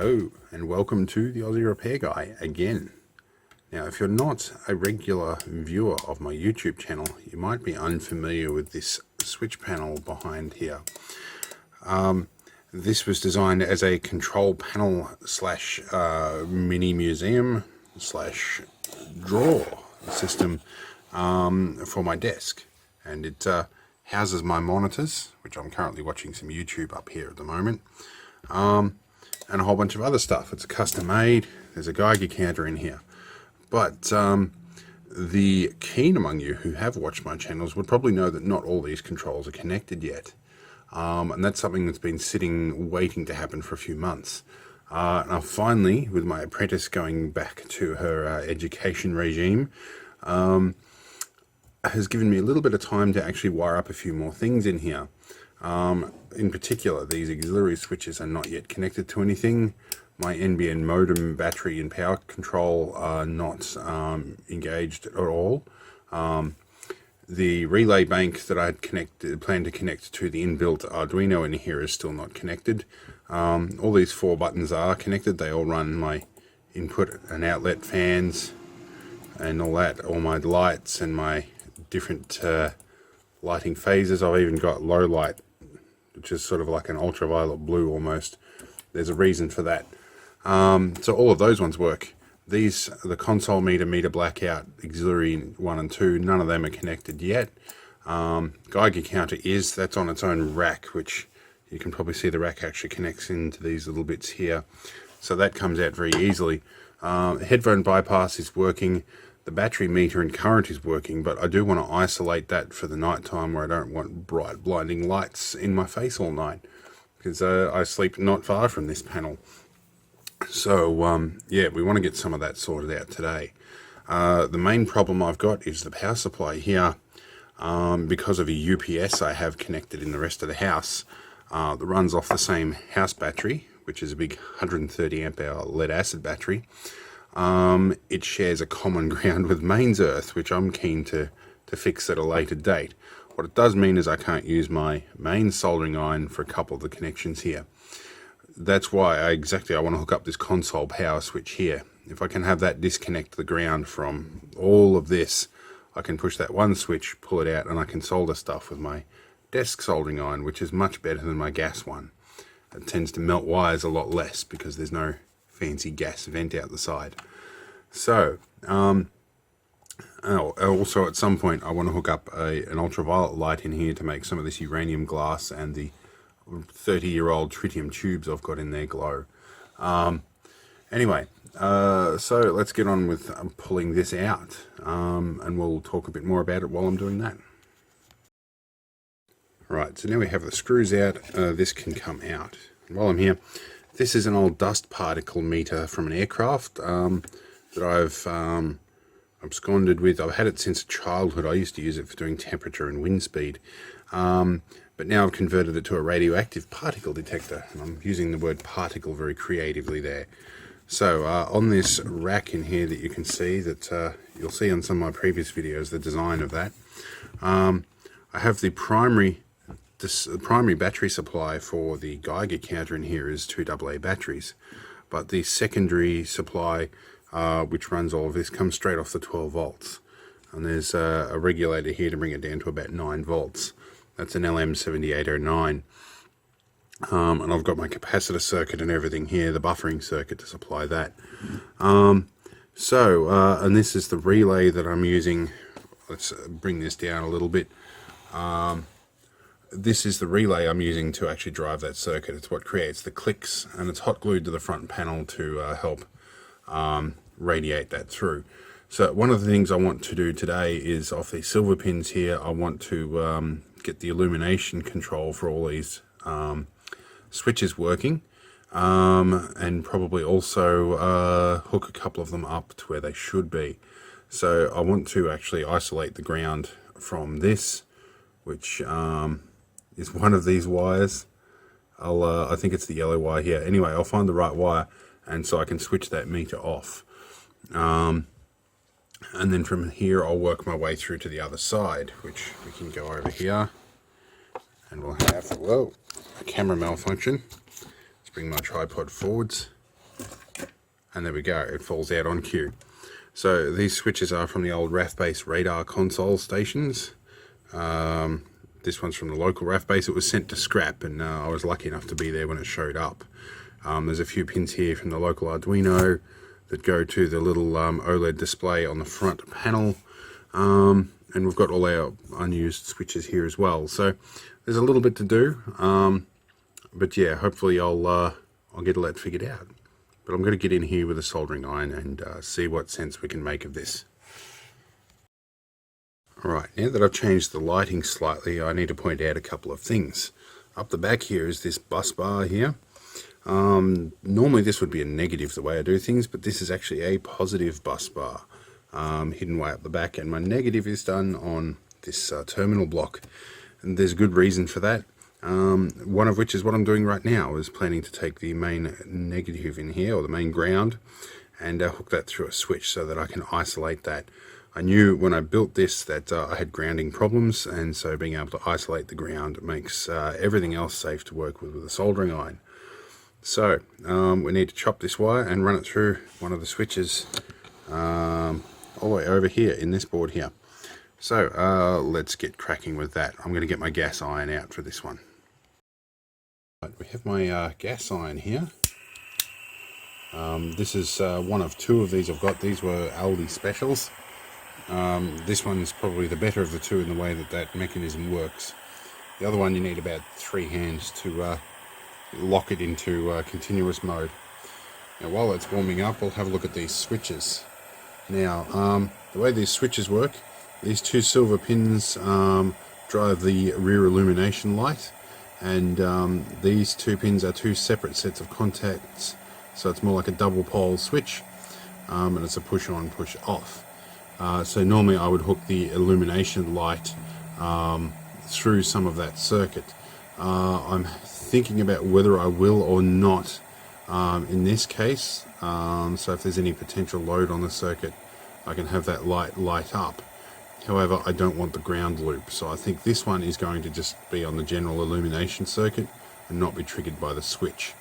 Hello and welcome to the Aussie Repair Guy again. Now, if you're not a regular viewer of my YouTube channel, you might be unfamiliar with this switch panel behind here. This was designed as a control panel slash mini museum slash drawer system for my desk, and it houses my monitors, which I'm currently watching some YouTube up here at the moment, and a whole bunch of other stuff. It's custom made. There's a Geiger counter in here. But the keen among you who have watched my channels would probably know that not all these controls are connected yet. And that's something that's been sitting, waiting to happen for a few months. Now finally, with my apprentice going back to her education regime, has given me a little bit of time to actually wire up a few more things in here. In particular, these auxiliary switches are not yet connected to anything. My NBN modem, battery and power control are not engaged at all. The relay bank that I'd planned to connect to the inbuilt Arduino in here is still not connected. All these 4 buttons are connected. They all run my input and outlet fans and all that, all my lights and my different lighting phases. I've even got low light, which is sort of like an ultraviolet blue almost. There's a reason for that. So all of those ones work. These, the console meter blackout, auxiliary 1 and 2, none of them are connected yet. Geiger counter that's on its own rack, which you can probably see the rack actually connects into these little bits here. So that comes out very easily. Headphone bypass is working. The battery meter and current is working, but I do want to isolate that for the night time where I don't want bright blinding lights in my face all night, because I sleep not far from this panel. So yeah, we want to get some of that sorted out today. The main problem I've got is the power supply here. Because of a UPS I have connected in the rest of the house that runs off the same house battery, which is a big 130 amp hour lead acid battery. It shares a common ground with mains earth, which I'm keen to fix at a later date. What it does mean is I can't use my main soldering iron for a couple of the connections here. That's why I want to hook up this console power switch here. If I can have that disconnect the ground from all of this, I can push that one switch, pull it out, and I can solder stuff with my desk soldering iron, which is much better than my gas one. It tends to melt wires a lot less because there's no fancy gas vent out the side. So also at some point I want to hook up an ultraviolet light in here to make some of this uranium glass and the 30-year-old tritium tubes I've got in there glow. Anyway, so let's get on with pulling this out, and we'll talk a bit more about it while I'm doing that. Right, so now we have the screws out. This can come out. While I'm here, this is an old dust particle meter from an aircraft that I've absconded with. I've had it since childhood. I used to use it for doing temperature and wind speed. But now I've converted it to a radioactive particle detector. And I'm using the word particle very creatively there. So on this rack in here that you can see, that you'll see on some of my previous videos, the design of that. I have the primary battery supply for the Geiger counter in here is 2 AA batteries. But the secondary supply, which runs all of this, comes straight off the 12 volts. And there's a regulator here to bring it down to about 9 volts. That's an LM7809. And I've got my capacitor circuit and everything here, the buffering circuit to supply that. And this is the relay that I'm using. Let's bring this down a little bit. This is the relay I'm using to actually drive that circuit. It's what creates the clicks, and it's hot glued to the front panel to help radiate that through. So one of the things I want to do today is, off these silver pins here, I want to get the illumination control for all these switches working, and probably also hook a couple of them up to where they should be. So I want to actually isolate the ground from this, which is one of these wires. I think it's the yellow wire here. Anyway, I'll find the right wire, and so I can switch that meter off. And then from here I'll work my way through to the other side, which we can go over here, and we'll have, whoa, a camera malfunction. Let's bring my tripod forwards. and there we go, it falls out on cue. So these switches are from the old RAF base radar console stations. This one's from the local RAF base. It was sent to scrap, and I was lucky enough to be there when it showed up. There's a few pins here from the local Arduino that go to the little OLED display on the front panel. And we've got all our unused switches here as well. So there's a little bit to do. But yeah, hopefully I'll get all that figured out. But I'm going to get in here with a soldering iron and see what sense we can make of this. Alright, now that I've changed the lighting slightly, I need to point out a couple of things. Up the back here is this bus bar here. Normally this would be a negative the way I do things, but this is actually a positive bus bar, hidden way up the back, and my negative is done on this terminal block. And there's good reason for that. One of which is what I'm doing right now, is planning to take the main negative in here, or the main ground, and hook that through a switch so that I can isolate that. I knew when I built this that I had grounding problems, and so being able to isolate the ground makes everything else safe to work with a soldering iron. So we need to chop this wire and run it through one of the switches all the way over here in this board here. So let's get cracking with that. I'm going to get my gas iron out for this one. Right, we have my gas iron here. This is one of two of these I've got. These were Aldi specials. This one's probably the better of the two in the way that mechanism works. The other one you need about 3 hands to lock it into continuous mode. Now while it's warming up, we'll have a look at these switches. Now the way these switches work, these two silver pins drive the rear illumination light, and these two pins are two separate sets of contacts, so it's more like a double pole switch, and it's a push on, push off. So normally I would hook the illumination light through some of that circuit. I'm thinking about whether I will or not in this case. So if there's any potential load on the circuit, I can have that light up. However, I don't want the ground loop, so I think this one is going to just be on the general illumination circuit and not be triggered by the switch.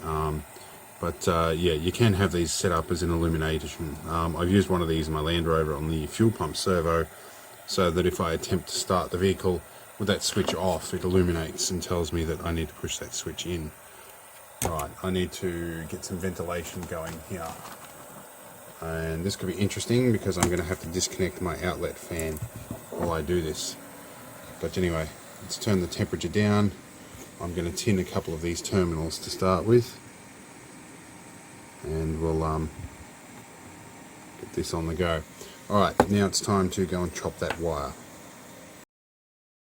Yeah, you can have these set up as an illumination. I've used one of these in my Land Rover on the fuel pump servo, so that if I attempt to start the vehicle with that switch off, it illuminates and tells me that I need to push that switch in. Right, I need to get some ventilation going here. And this could be interesting because I'm going to have to disconnect my outlet fan while I do this. But anyway, let's turn the temperature down. I'm going to tin a couple of these terminals to start with. And we'll get this on the go. Alright, now it's time to go and chop that wire.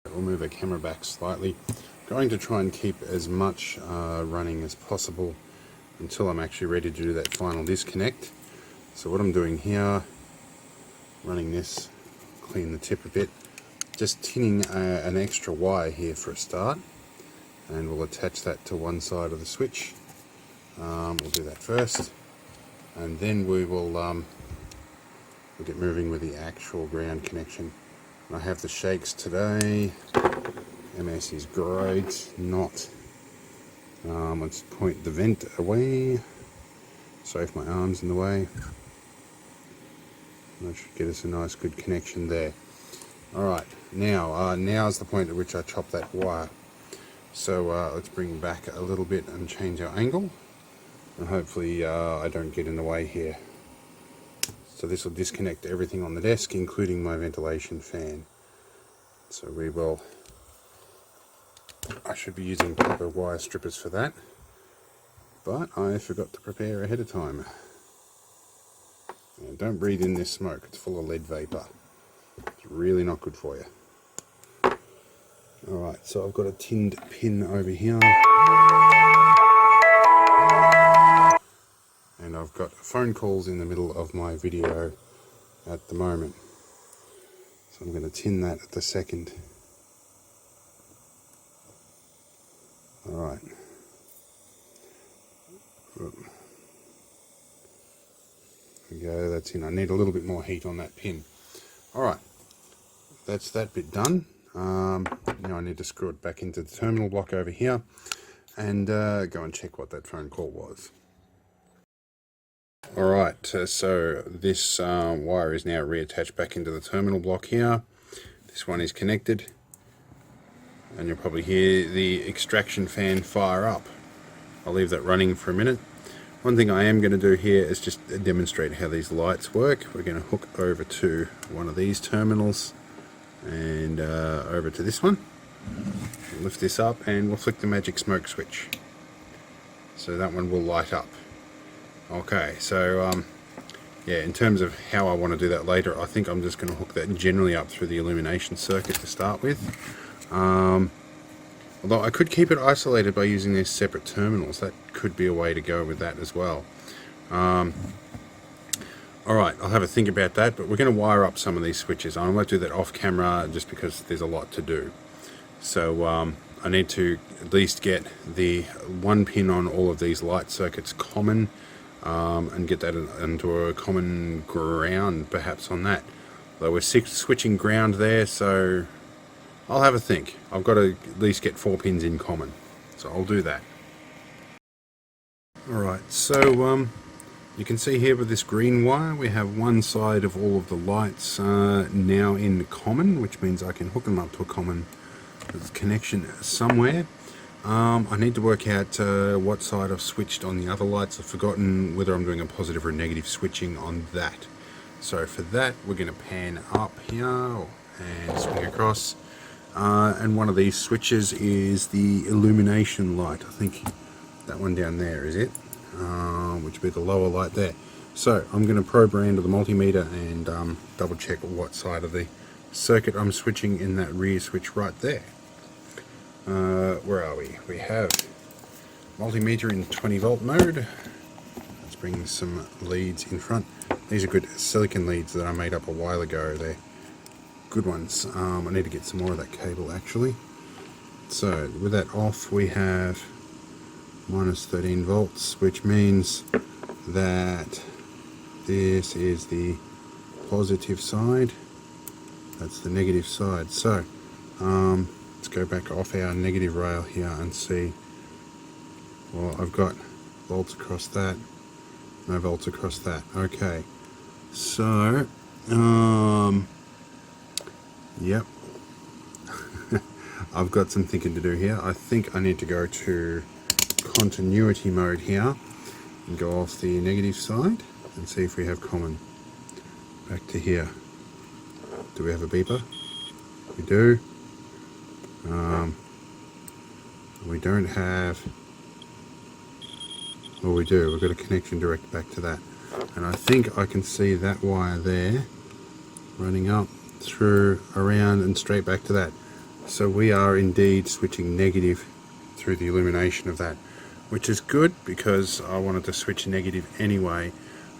We'll move our camera back slightly. I'm going to try and keep as much running as possible until I'm actually ready to do that final disconnect. So what I'm doing here, running this, clean the tip a bit, just tinning an extra wire here for a start, and we'll attach that to one side of the switch. We'll do that first, and then we'll get moving with the actual ground connection. I have the shakes today. MS is great. Not. Let's point the vent away. Sorry if my arm's in the way. That should get us a nice good connection there. Alright, now's the point at which I chop that wire. So let's bring back a little bit and change our angle. And hopefully I don't get in the way here. So this will disconnect everything on the desk, including my ventilation fan. So I should be using proper wire strippers for that, but I forgot to prepare ahead of time. And don't breathe in this smoke, it's full of lead vapor. It's really not good for you. Alright, so I've got a tinned pin over here. And I've got phone calls in the middle of my video at the moment. So I'm going to tin that at the second. Alright. There we go, that's in. I need a little bit more heat on that pin. Alright, that's that bit done. Now I need to screw it back into the terminal block over here and go and check what that phone call was. Alright, so this wire is now reattached back into the terminal block here. This one is connected, and you'll probably hear the extraction fan fire up. I'll leave that running for a minute. One thing I am going to do here is just demonstrate how these lights work. We're going to hook over to one of these terminals and over to this one. Lift this up and we'll flick the magic smoke switch. So that one will light up. Okay, so yeah, in terms of how I want to do that later, I think I'm just going to hook that generally up through the illumination circuit to start with. Although I could keep it isolated by using these separate terminals. That could be a way to go with that as well. Alright, I'll have a think about that, but we're going to wire up some of these switches. I won't do that off camera just because there's a lot to do. So I need to at least get the one pin on all of these light circuits common, and get that into a common ground perhaps on that. Though we're switching ground there, so I'll have a think. I've got to at least get 4 pins in common, so I'll do that. Alright, so you can see here with this green wire we have one side of all of the lights now in common, which means I can hook them up to a common connection somewhere. I need to work out what side I've switched on the other lights. I've forgotten whether I'm doing a positive or a negative switching on that. So for that we're going to pan up here and swing across. And one of these switches is the illumination light. I think that one down there is it, which would be the lower light there. So I'm going to probe around to the multimeter and double check what side of the circuit I'm switching in that rear switch right there. Where are we? We have multimeter in 20 volt mode. Let's bring some leads in front. These are good silicon leads that I made up a while ago. They're good ones. I need to get some more of that cable actually. So with that off we have minus 13 volts, which means that this is the positive side, that's the negative side. So let's go back off our negative rail here and see. Well, I've got volts across that, no volts across that. Okay, so yep. I've got some thinking to do here. I think I need to go to continuity mode here and go off the negative side and see if we have common. Back to here. Do we have a beeper? We do. We don't have, well we do, we've got a connection direct back to that. And I think I can see that wire there running up through, around and straight back to that. So we are indeed switching negative through the illumination of that, which is good because I wanted to switch negative anyway,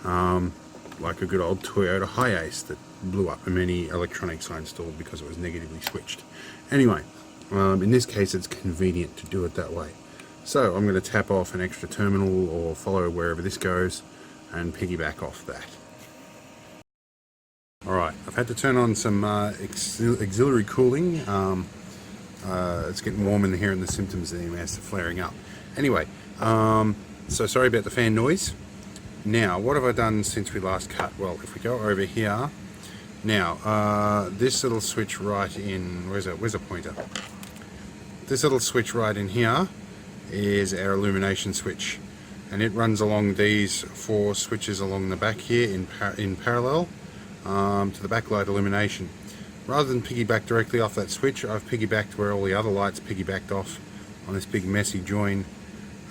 like a good old Toyota Hiace that blew up in many electronics I installed because it was negatively switched. Anyway, in this case it's convenient to do it that way. So I'm going to tap off an extra terminal or follow wherever this goes and piggyback off that. Alright, I've had to turn on some auxiliary cooling. It's getting warm in here and the symptoms of the EMS are flaring up. Anyway, so sorry about the fan noise. Now, what have I done since we last cut? Well, if we go over here, now, this little switch right in, where's a pointer? This little switch right in here is our illumination switch, and it runs along these 4 switches along the back here in parallel to the backlight illumination. Rather than piggyback directly off that switch, I've piggybacked where all the other lights piggybacked off on this big messy join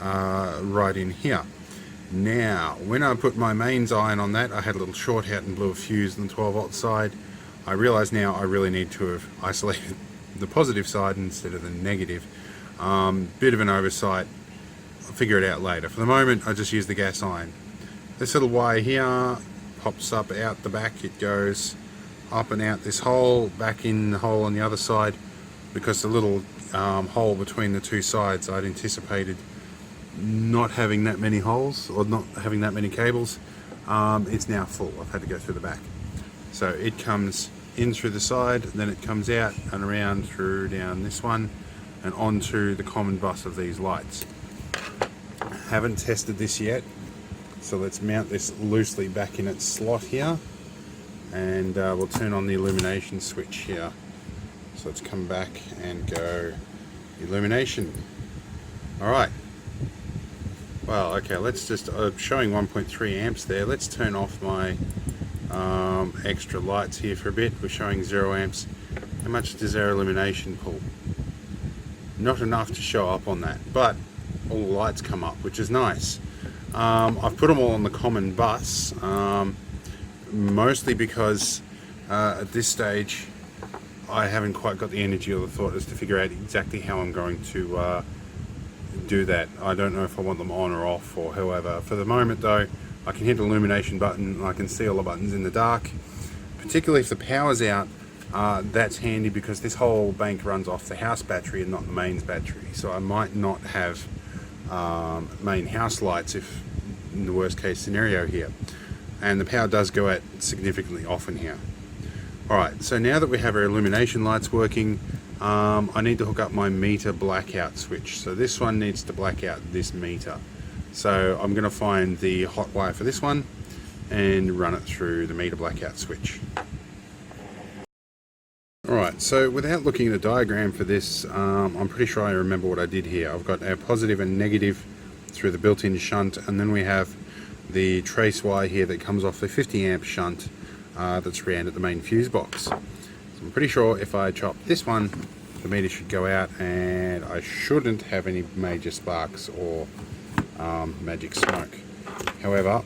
right in here. Now, when I put my mains iron on that, I had a little short out and blew a fuse on the 12 volt side. I realise now I really need to have isolated the positive side instead of the negative. Bit of an oversight. I'll figure it out later. For the moment, I just use the gas iron. This little wire here pops up out the back. It goes up and out this hole, back in the hole on the other side, because the little hole between the 2 sides I'd anticipated not having that many holes or not having that many cables. It's now full. I've had to go through the back. So it comes in through the side, then it comes out and around through down this one and onto the common bus of these lights. Haven't tested this yet. So let's mount this loosely back in its slot here, and we'll turn on the illumination switch here. So let's come back and go illumination. Alright, well, okay, let's just, showing 1.3 amps there. Let's turn off my extra lights here for a bit. We're showing 0 amps. How much does our illumination pull? Not enough to show up on that, but all the lights come up, which is nice. I've put them all on the common bus, mostly because at this stage I haven't quite got the energy or the thought as to figure out exactly how I'm going to do that. I don't know if I want them on or off or however. For the moment though, I can hit the illumination button and I can see all the buttons in the dark. Particularly if the power's out, that's handy because this whole bank runs off the house battery and not the mains battery. So I might not have main house lights if in the worst case scenario here. And the power does go out significantly often here. Alright, so now that we have our illumination lights working, I need to hook up my meter blackout switch. So this one needs to black out this meter. So I'm going to find the hot wire for this one and run it through the meter blackout switch. Alright, so without looking at a diagram for this, I'm pretty sure I remember what I did here. I've got our positive and negative through the built-in shunt, and then we have the trace wire here that comes off the 50 amp shunt that's round at the main fuse box. So I'm pretty sure if I chop this one, the meter should go out and I shouldn't have any major sparks or magic smoke. However,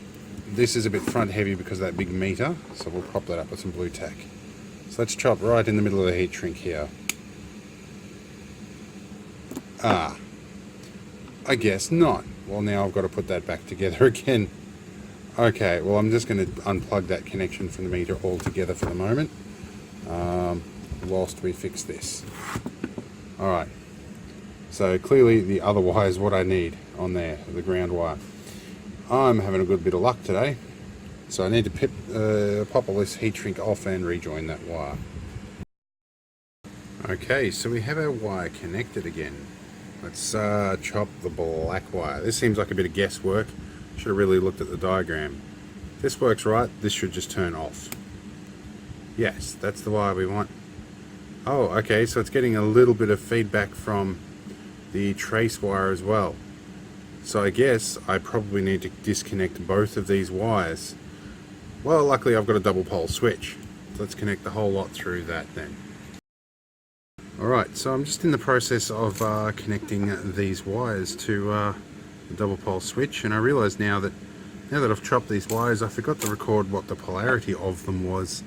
this is a bit front heavy because of that big meter, so we'll prop that up with some blue tack. So let's chop right in the middle of the heat shrink here. Ah, I guess not. Well, now I've got to put that back together again. Okay, well I'm just going to unplug that connection from the meter altogether for the moment, whilst we fix this. Alright, so clearly the other wire is what I need on there, the ground wire. I'm having a good bit of luck today. So I need to pop all this heat shrink off and rejoin that wire. Okay, so we have our wire connected again. Let's chop the black wire. This seems like a bit of guesswork. Should have really looked at the diagram. If this works right, this should just turn off. Yes, that's the wire we want. Oh, okay, so it's getting a little bit of feedback from the trace wire as well. So I guess I probably need to disconnect both of these wires. Well, luckily I've got a double pole switch. So let's connect the whole lot through that then. Alright, so I'm just in the process of connecting these wires to the double pole switch, and I realise now that I've chopped these wires, I forgot to record what the polarity of them was,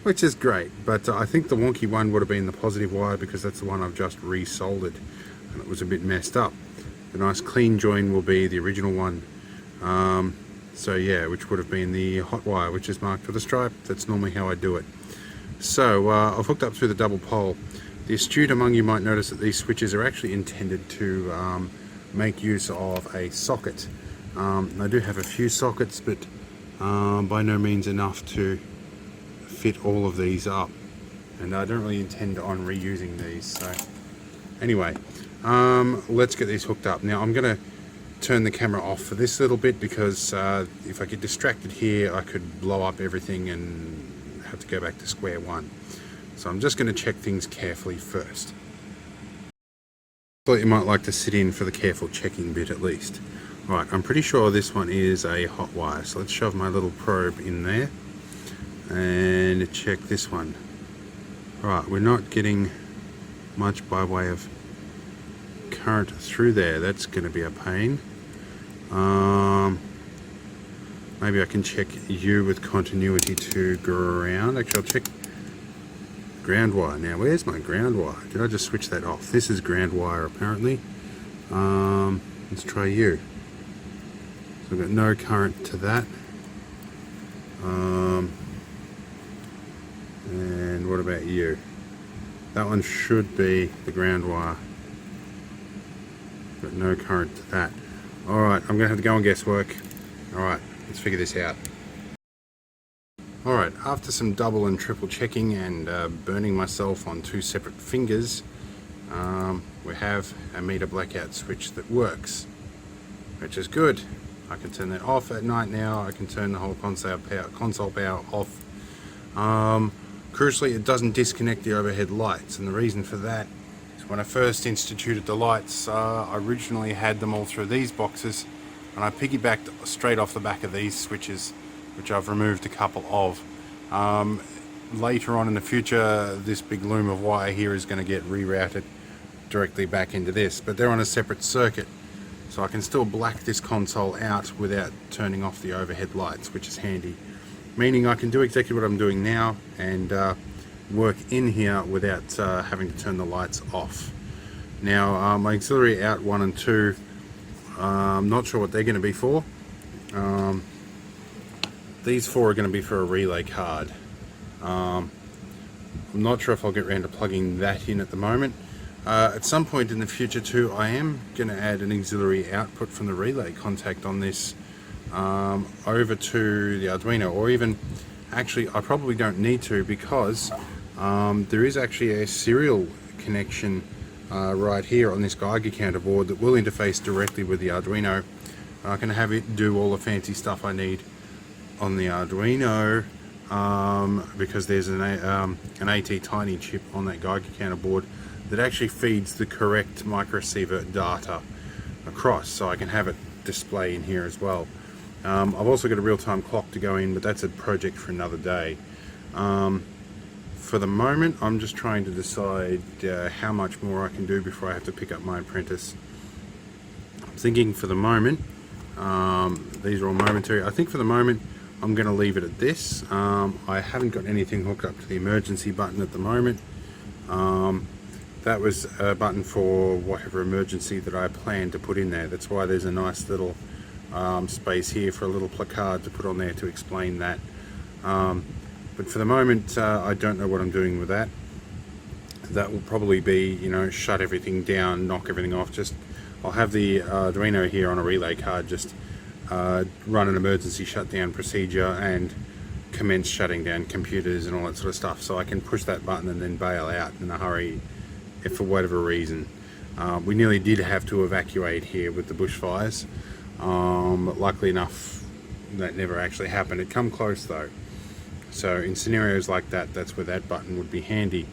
which is great, but I think the wonky one would have been the positive wire because that's the one I've just resoldered and it was a bit messed up. The nice clean join will be the original one. So yeah, which would have been the hot wire, which is marked with a stripe. That's normally how I do it. So I've hooked up through the double pole. The astute among you might notice that these switches are actually intended to make use of a socket. I do have a few sockets, but by no means enough to fit all of these up. And I don't really intend on reusing these. So anyway, let's get these hooked up. Now I'm going to turn the camera off for this little bit because if I get distracted here I could blow up everything and have to go back to square one. So I'm just going to check things carefully first. Thought you might like to sit in for the careful checking bit at least. Right, I'm pretty sure this one is a hot wire, so let's shove my little probe in there and check this one. Right, we're not getting much by way of current through there. That's going to be a pain. Maybe I can check U with continuity to ground. Actually, I'll check ground wire. Now, where's my ground wire? Did I just switch that off? This is ground wire, apparently. Let's try U. So I've got no current to that. And what about U? That one should be the ground wire. Got no current to that. Alright, I'm going to have to go on guesswork. Alright, let's figure this out. Alright, after some double and triple checking and burning myself on two separate fingers, we have a meter blackout switch that works, which is good. I can turn that off at night now. I can turn the whole console power off. Crucially, it doesn't disconnect the overhead lights, and the reason for that is when I first instituted the lights, I originally had them all through these boxes, and I piggybacked straight off the back of these switches, which I've removed a couple of. Later on in the future, this big loom of wire here is going to get rerouted directly back into this, but they're on a separate circuit, so I can still black this console out without turning off the overhead lights, which is handy, meaning I can do exactly what I'm doing now and work in here without having to turn the lights off. Now my auxiliary out 1 and 2, I'm not sure what they're going to be for. These 4 are going to be for a relay card. I'm not sure if I'll get around to plugging that in at the moment. At some point in the future too, I am going to add an auxiliary output from the relay contact on this over to the Arduino, or even, actually I probably don't need to, because there is actually a serial connection right here on this Geiger counter board that will interface directly with the Arduino. I can have it do all the fancy stuff I need on the Arduino, because there's an AT Tiny chip on that Geiger counter board that actually feeds the correct microceiver data across, so I can have it display in here as well. I've also got a real-time clock to go in, but that's a project for another day. For the moment, I'm just trying to decide how much more I can do before I have to pick up my apprentice. I'm thinking for the moment, these are all momentary, I think for the moment I'm going to leave it at this. I haven't got anything hooked up to the emergency button at the moment. That was a button for whatever emergency that I planned to put in there. That's why there's a nice little space here for a little placard to put on there to explain that. But for the moment, I don't know what I'm doing with that. That will probably be, you know, shut everything down, knock everything off. Just, I'll have the Arduino here on a relay card, just run an emergency shutdown procedure and commence shutting down computers and all that sort of stuff. So I can push that button and then bail out in a hurry if for whatever reason. We nearly did have to evacuate here with the bushfires. Luckily enough, that never actually happened. It come close though. So in scenarios like that, that's where that button would be handy.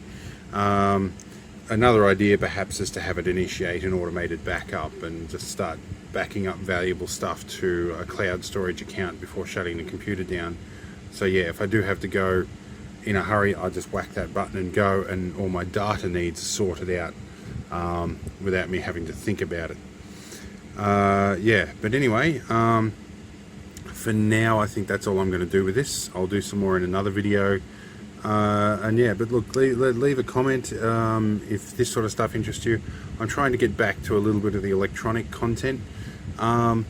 Another idea perhaps is to have it initiate an automated backup and just start backing up valuable stuff to a cloud storage account before shutting the computer down. So yeah, if I do have to go in a hurry, I just whack that button and go, and all my data needs sorted out without me having to think about it. Yeah, but anyway, for now I think that's all I'm going to do with this. I'll do some more in another video. And yeah, but look, leave a comment if this sort of stuff interests you. I'm trying to get back to a little bit of the electronic content. I'm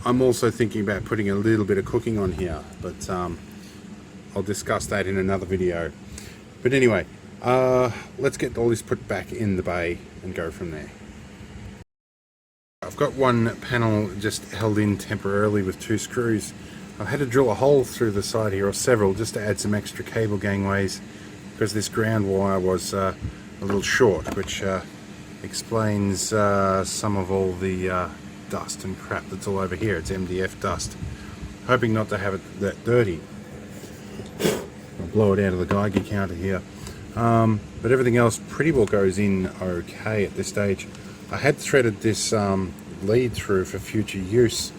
also thinking about putting a little bit of cooking on here, but I'll discuss that in another video. But anyway, let's get all this put back in the bay and go from there. I've got one panel just held in temporarily with 2 screws. I've had to drill a hole through the side here, or several, just to add some extra cable gangways, because this ground wire was a little short, which explains some of all the dust and crap that's all over here. It's MDF dust. Hoping not to have it that dirty. I'll blow it out of the Geiger counter here. But everything else pretty well goes in okay at this stage. I had threaded this lead through for future use,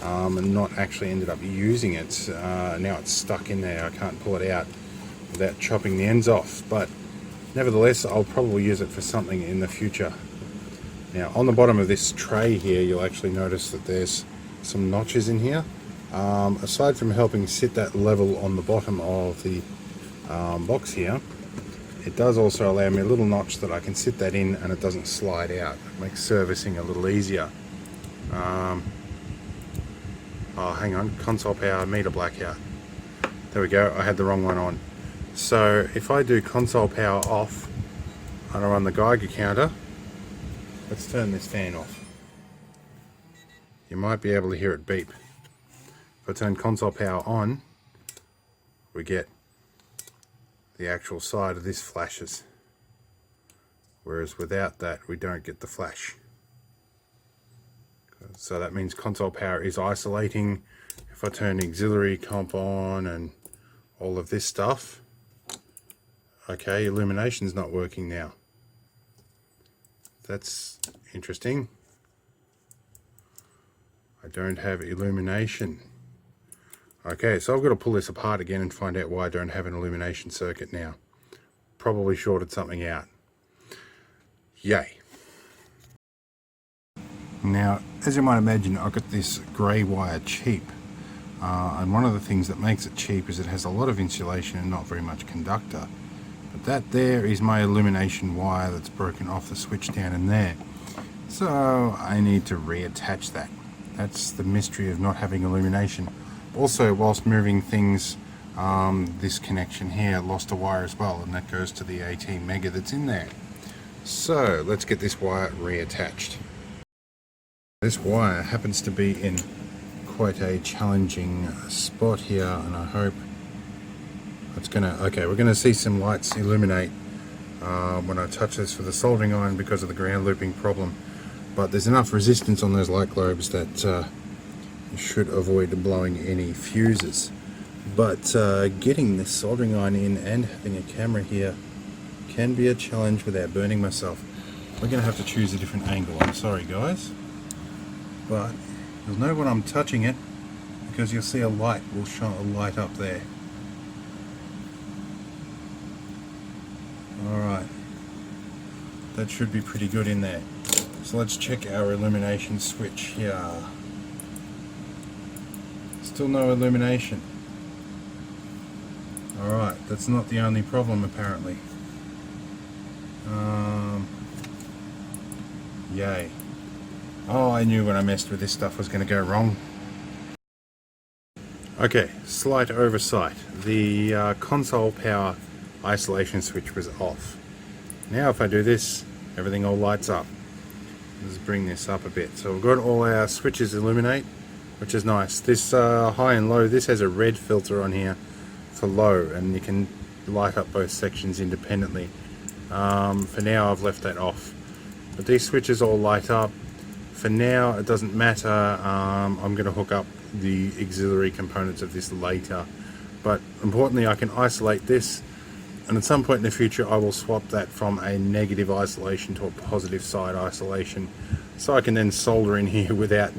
and not actually ended up using it. Now it's stuck in there. I can't pull it out without chopping the ends off, but nevertheless I'll probably use it for something in the future. Now on the bottom of this tray here, you'll actually notice that there's some notches in here. Aside from helping sit that level on the bottom of the box here, it does also allow me a little notch that I can sit that in and it doesn't slide out. It makes servicing a little easier. Oh, hang on, console power, meter blackout. There we go, I had the wrong one on. So if I do console power off and I run the Geiger counter, let's turn this fan off. You might be able to hear it beep. If I turn console power on, we get the actual side of this flashes, whereas without that we don't get the flash, because So that means console power is isolating. If I turn auxiliary comp on and all of this stuff, okay, illumination's not working now. That's interesting. I don't have illumination. Okay, so I've got to pull this apart again and find out why I don't have an illumination circuit now. Probably shorted something out. Yay. Now, as you might imagine, I got this grey wire cheap. And one of the things that makes it cheap is it has a lot of insulation and not very much conductor. But that there is my illumination wire that's broken off the switch down in there. So I need to reattach that. That's the mystery of not having illumination. Also, whilst moving things, this connection here lost a wire as well, and that goes to the 18 mega that's in there. So let's get this wire reattached. This wire happens to be in quite a challenging spot here, and I hope it's gonna, okay, we're gonna see some lights illuminate when I touch this with a soldering iron because of the ground looping problem. But there's enough resistance on those light globes that you should avoid blowing any fuses. But getting this soldering iron in and having a camera here can be a challenge without burning myself. We're going to have to choose a different angle. I'm sorry guys, but you'll know when I'm touching it because you'll see a light will shine a light up there. Alright, that should be pretty good in there. So let's check our illumination switch here. Still no illumination. Alright, that's not the only problem apparently. Yay. Oh, I knew when I messed with this stuff was going to go wrong. Okay, slight oversight. The console power isolation switch was off. Now if I do this, everything all lights up. Let's bring this up a bit. So we've got all our switches illuminate, which is nice. This high and low, this has a red filter on here for low, and you can light up both sections independently. For now I've left that off. But these switches all light up. For now it doesn't matter. I'm going to hook up the auxiliary components of this later. But importantly, I can isolate this, and at some point in the future I will swap that from a negative isolation to a positive side isolation, so I can then solder in here without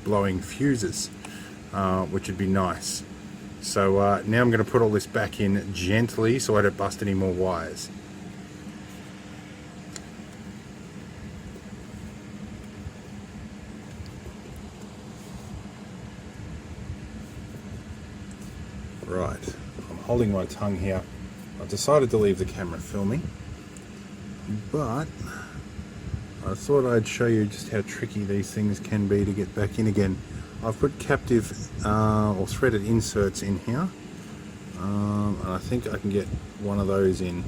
blowing fuses, which would be nice. So now I'm going to put all this back in gently so I don't bust any more wires. Right, I'm holding my tongue here. I've decided to leave the camera filming, but I thought I'd show you just how tricky these things can be to get back in again. I've put captive or threaded inserts in here, and I think I can get one of those in.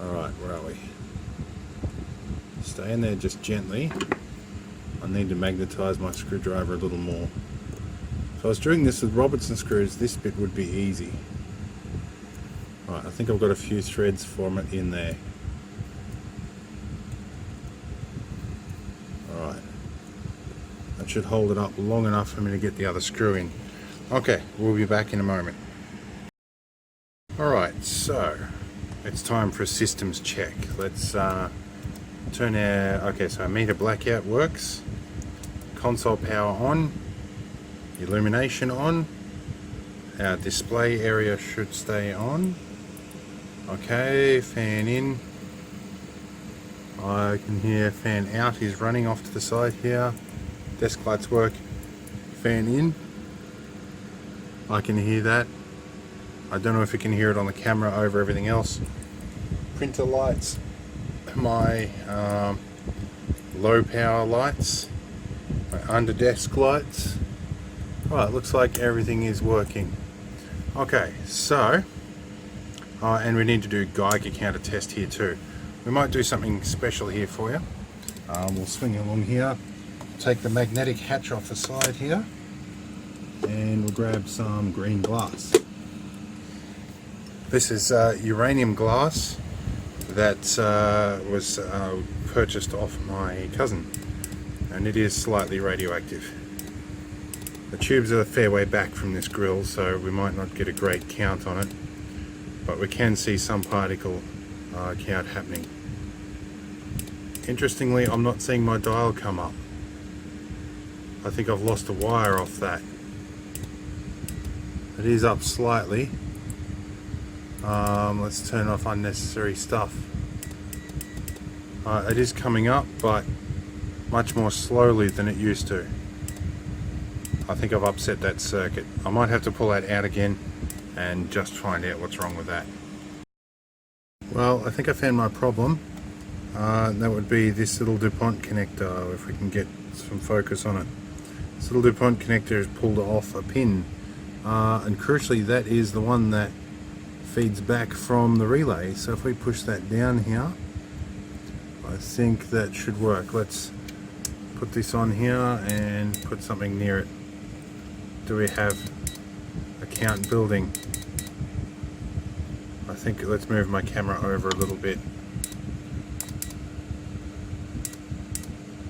Alright, where are we? Stay in there just gently. I need to magnetize my screwdriver a little more. If I was doing this with Robertson screws, this bit would be easy. Right, I think I've got a few threads from it in there. Alright, that should hold it up long enough for me to get the other screw in. Okay, we'll be back in a moment. Alright, so it's time for a systems check. Let's turn our, okay, so our meter blackout works, console power on, illumination on, our display area should stay on. Okay, fan in. I can hear fan out is running off to the side here. Desk lights work. Fan in. I can hear that. I don't know if you can hear it on the camera over everything else. Printer lights. My low power lights. My under desk lights. Right, looks like everything is working. Okay, so and we need to do Geiger counter test here too. We might do something special here for you. We'll swing along here, take the magnetic hatch off the side here, and we'll grab some green glass. This is uranium glass that was purchased off my cousin. and it is slightly radioactive. The tubes are a fair way back from this grill, so we might not get a great count on it, but we can see some particle count happening. Interestingly, I'm not seeing my dial come up. I think I've lost a wire off that. It is up slightly. Let's turn off unnecessary stuff. It is coming up, but much more slowly than it used to. I think I've upset that circuit. I might have to pull that out again and just find out what's wrong with that. Well, I think I found my problem. That would be this little DuPont connector, if we can get some focus on it. This little DuPont connector is pulled off a pin, and crucially that is the one that feeds back from the relay. So if we push that down here, I think that should work. Let's put this on here and put something near it. Do we have a count building? I think let's move my camera over a little bit.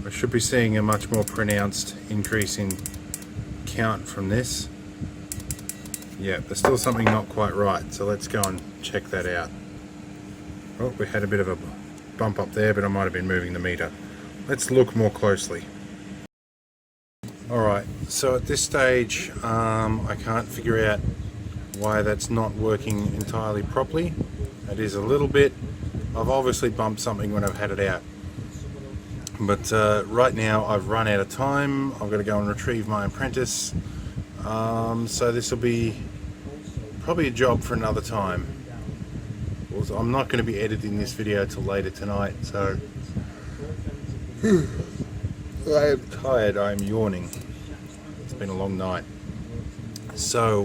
I should be seeing a much more pronounced increase in count from this. Yeah, there's still something not quite right, so let's go and check that out. Oh, we had a bit of a bump up there, but I might have been moving the meter. Let's look more closely. Alright, so at this stage I can't figure out why that's not working entirely properly. It is a little bit. I've obviously bumped something when I've had it out. But right now I've run out of time. I've got to go and retrieve my apprentice. So this will be probably a job for another time. Also, I'm not going to be editing this video till later tonight, so I am tired, I am yawning. It's been a long night. So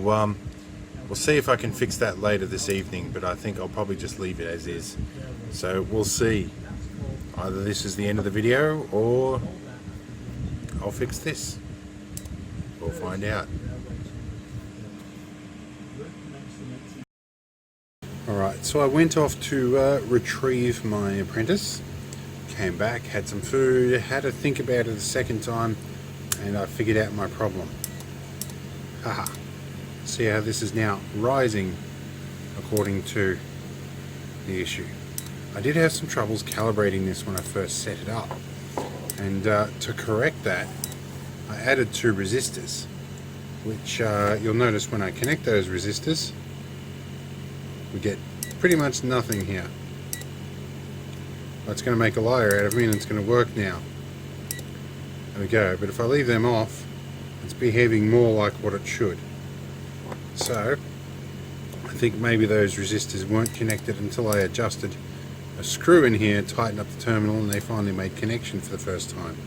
we'll see if I can fix that later this evening, but I think I'll probably just leave it as is. So we'll see. Either this is the end of the video, or I'll fix this. We'll find out. Alright, so I went off to retrieve my apprentice. Came back, had some food, had to think about it a second time, and I figured out my problem. Haha. See how this is now rising according to the issue. I did have some troubles calibrating this when I first set it up, and to correct that I added 2 resistors, which you'll notice when I connect those resistors we get pretty much nothing here. That's going to make a liar out of me, and it's going to work now. There we go. But if I leave them off, it's behaving more like what it should. So I think maybe those resistors weren't connected until I adjusted a screw in here, tightened up the terminal, and they finally made connection for the first time.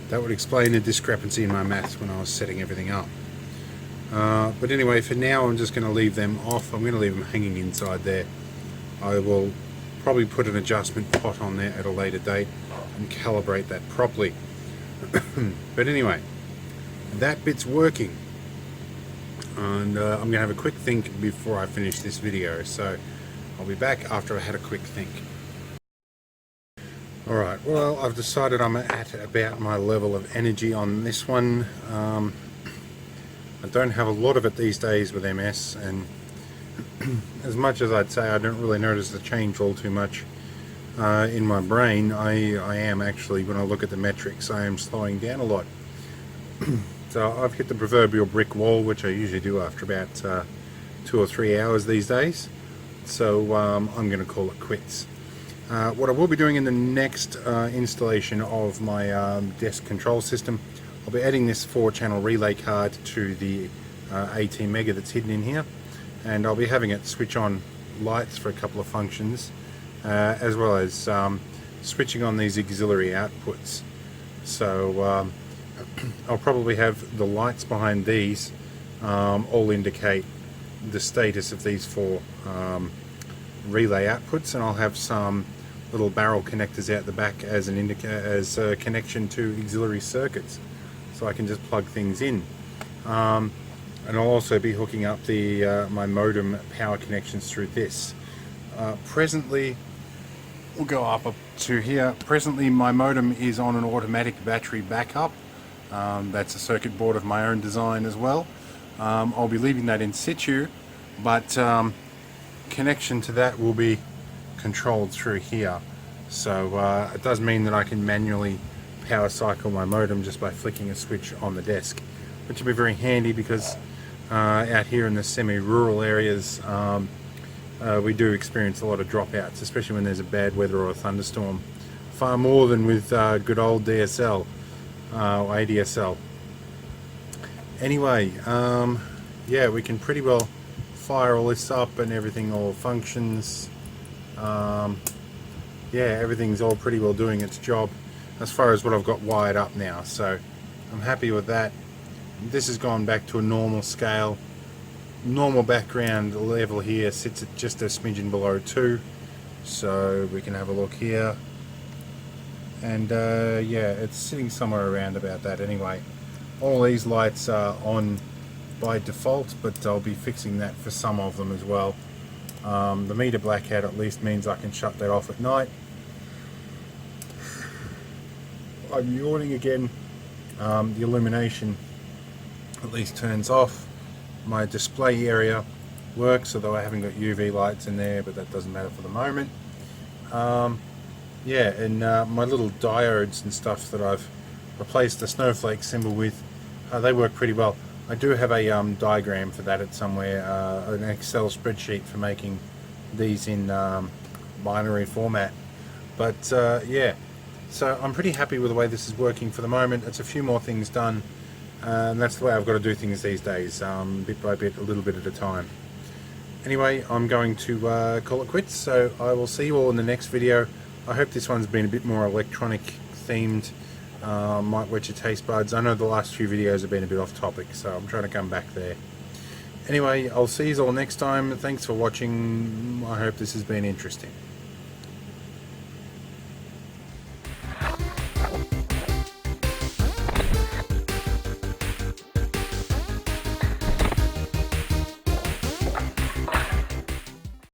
That would explain the discrepancy in my maths when I was setting everything up. But anyway, for now I'm just going to leave them off. I'm going to leave them hanging inside there. I will probably put an adjustment pot on there at a later date and calibrate that properly. But anyway, that bit's working, and I'm going to have a quick think before I finish this video, so I'll be back after I had a quick think. Alright, well, I've decided I'm at about my level of energy on this one. I don't have a lot of it these days with MS, and as much as I'd say I don't really notice the change all too much in my brain, I am actually, when I look at the metrics, I am slowing down a lot. So I've hit the proverbial brick wall, which I usually do after about 2 or 3 hours these days. So I'm going to call it quits. What I will be doing in the next installation of my desk control system, I'll be adding this 4-channel relay card to the 18 mega that's hidden in here, and I'll be having it switch on lights for a couple of functions, as well as switching on these auxiliary outputs. So I'll probably have the lights behind these all indicate the status of these 4 relay outputs, and I'll have some little barrel connectors out the back as a connection to auxiliary circuits, so I can just plug things in. And I'll also be hooking up the my modem power connections through this. Presently, we'll go up to here. Presently my modem is on an automatic battery backup. That's a circuit board of my own design as well. I'll be leaving that in situ, but connection to that will be controlled through here. So it does mean that I can manually power cycle my modem just by flicking a switch on the desk, which will be very handy because out here in the semi-rural areas we do experience a lot of dropouts, especially when there's a bad weather or a thunderstorm, far more than with good old DSL or ADSL. Anyway, yeah, we can pretty well fire all this up and everything all functions. Yeah, everything's all pretty well doing its job as far as what I've got wired up now, so I'm happy with that. This has gone back to a normal scale. Normal background level here sits at just a smidgen below 2, so we can have a look here, and yeah, it's sitting somewhere around about that anyway. All these lights are on by default, but I'll be fixing that for some of them as well. The meter blackout at least means I can shut that off at night. I'm yawning again. The illumination at least turns off. My display area works, although I haven't got UV lights in there, but that doesn't matter for the moment. Yeah, and my little diodes and stuff that I've replaced the snowflake symbol with, they work pretty well. I do have a diagram for that at somewhere, an Excel spreadsheet for making these in binary format. But yeah, so I'm pretty happy with the way this is working for the moment. It's a few more things done, and that's the way I've got to do things these days, bit by bit, a little bit at a time. Anyway, I'm going to call it quits, so I will see you all in the next video. I hope this one's been a bit more electronic themed. Might whet your taste buds. I know the last few videos have been a bit off topic, so I'm trying to come back there. Anyway, I'll see you all next time. Thanks for watching. I hope this has been interesting.